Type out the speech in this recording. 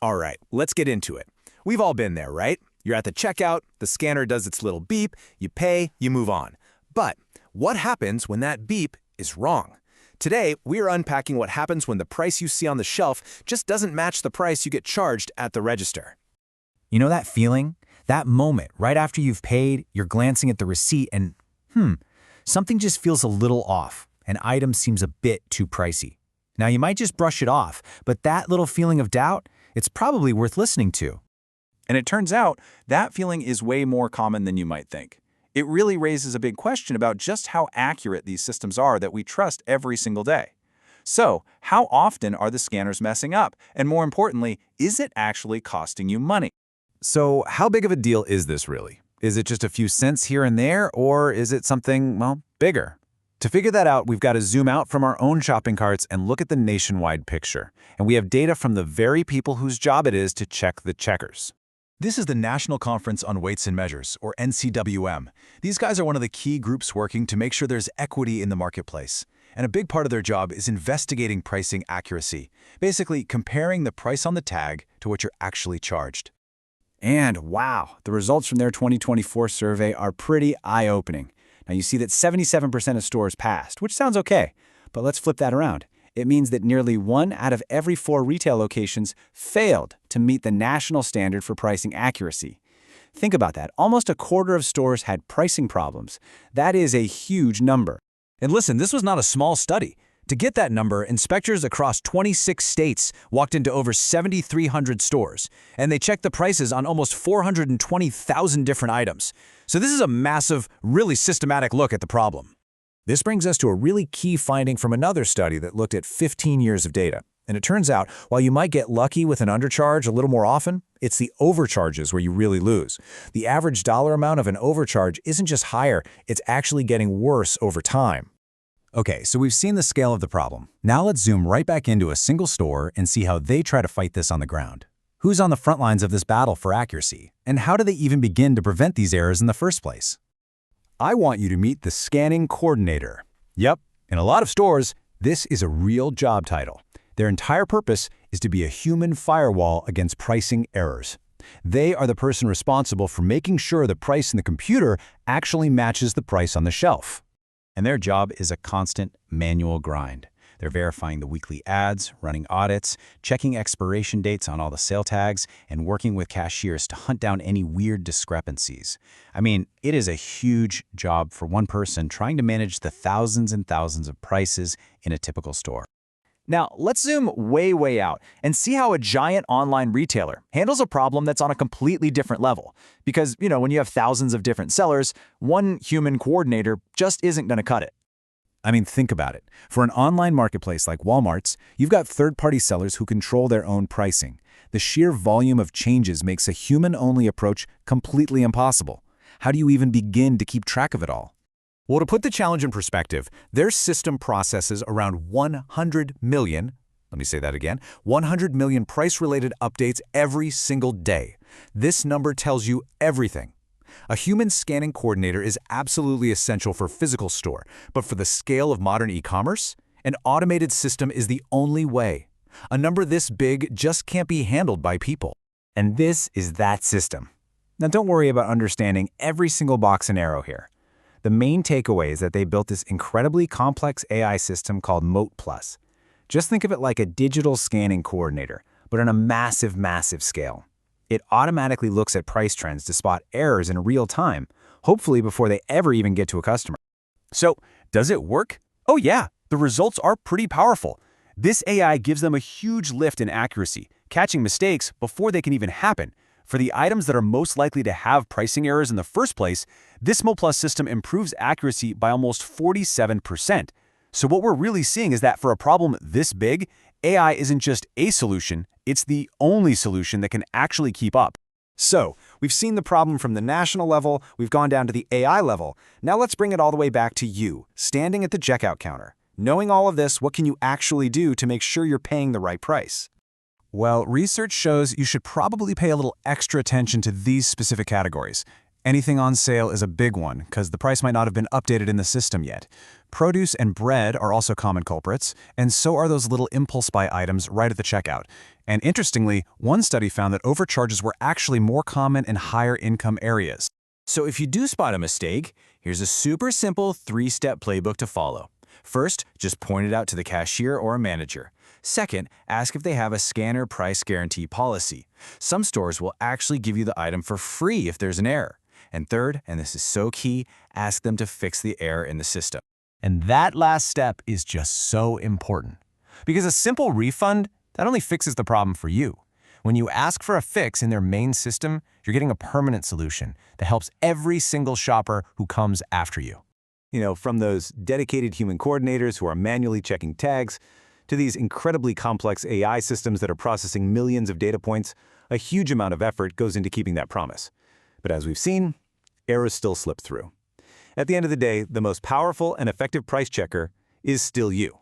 All right, let's get into it. We've all been there, right? You're at the checkout, the scanner does its little beep, you pay, you move on. But what happens when that beep is wrong? Today, we're unpacking what happens when the price you see on the shelf just doesn't match the price you get charged at the register. You know that feeling? That moment, right after you've paid, you're glancing at the receipt and, something just feels a little off. An item seems a bit too pricey. Now, you might just brush it off, but that little feeling of doubt, it's probably worth listening to. And it turns out that feeling is way more common than you might think. It really raises a big question about just how accurate these systems are that we trust every single day. So, how often are the scanners messing up? And more importantly, is it actually costing you money? So how big of a deal is this really? Is it just a few cents here and there, or is it something, well, bigger? To figure that out, we've got to zoom out from our own shopping carts and look at the nationwide picture. And we have data from the very people whose job it is to check the checkers. This is the National Conference on Weights and Measures, or NCWM. These guys are one of the key groups working to make sure there's equity in the marketplace. And a big part of their job is investigating pricing accuracy, basically comparing the price on the tag to what you're actually charged. And wow, the results from their 2024 survey are pretty eye-opening. Now you see that 77% of stores passed, which sounds okay, but let's flip that around. It means that nearly 1 out of every 4 retail locations failed to meet the national standard for pricing accuracy. Think about that. Almost a quarter of stores had pricing problems. That is a huge number. And listen, this was not a small study. To get that number, inspectors across 26 states walked into over 7,300 stores, and they checked the prices on almost 420,000 different items. So this is a massive, really systematic look at the problem. This brings us to a really key finding from another study that looked at 15 years of data. And it turns out, while you might get lucky with an undercharge a little more often, it's the overcharges where you really lose. The average dollar amount of an overcharge isn't just higher, it's actually getting worse over time. Okay, so we've seen the scale of the problem. Now let's zoom right back into a single store and see how they try to fight this on the ground. Who's on the front lines of this battle for accuracy? And how do they even begin to prevent these errors in the first place? I want you to meet the scanning coordinator. Yep, in a lot of stores, this is a real job title. Their entire purpose is to be a human firewall against pricing errors. They are the person responsible for making sure the price in the computer actually matches the price on the shelf. And their job is a constant manual grind. They're verifying the weekly ads, running audits, checking expiration dates on all the sale tags, and working with cashiers to hunt down any weird discrepancies. I mean, it is a huge job for one person trying to manage the thousands and thousands of prices in a typical store. Now, let's zoom way out and see how a giant online retailer handles a problem that's on a completely different level. Because, when you have thousands of different sellers, one human coordinator just isn't going to cut it. I mean, think about it. For an online marketplace like Walmart's, you've got third-party sellers who control their own pricing. The sheer volume of changes makes a human-only approach completely impossible. How do you even begin to keep track of it all? Well, to put the challenge in perspective, their system processes around 100 million, 100 million price-related updates every single day. This number tells you everything. A human scanning coordinator is absolutely essential for a physical store, but for the scale of modern e-commerce, an automated system is the only way. A number this big just can't be handled by people. And this is that system. Now don't worry about understanding every single box and arrow here. The main takeaway is that they built this incredibly complex AI system called Moat Plus. Just think of it like a digital scanning coordinator, but on a massive scale. It automatically looks at price trends to spot errors in real time, hopefully before they ever even get to a customer. So, does it work? Oh yeah, the results are pretty powerful. This AI gives them a huge lift in accuracy, catching mistakes before they can even happen. For the items that are most likely to have pricing errors in the first place, this Moat Plus system improves accuracy by almost 47%. So what we're really seeing is that for a problem this big, AI isn't just a solution, it's the only solution that can actually keep up. So, we've seen the problem from the national level, we've gone down to the AI level. Now let's bring it all the way back to you, standing at the checkout counter. Knowing all of this, what can you actually do to make sure you're paying the right price? Well, research shows you should probably pay a little extra attention to these specific categories. Anything on sale is a big one, because the price might not have been updated in the system yet. Produce and bread are also common culprits, and so are those little impulse buy items right at the checkout. And interestingly, one study found that overcharges were actually more common in higher income areas. So if you do spot a mistake, here's a super simple 3-step playbook to follow. First, just point it out to the cashier or a manager. Second, ask if they have a scanner price guarantee policy. Some stores will actually give you the item for free if there's an error. And third, and this is so key, ask them to fix the error in the system. And that last step is just so important. Because a simple refund, that only fixes the problem for you. When you ask for a fix in their main system, you're getting a permanent solution that helps every single shopper who comes after you. You know, from those dedicated human coordinators who are manually checking tags, to these incredibly complex AI systems that are processing millions of data points, a huge amount of effort goes into keeping that promise. But as we've seen, errors still slip through. At the end of the day, the most powerful and effective price checker is still you.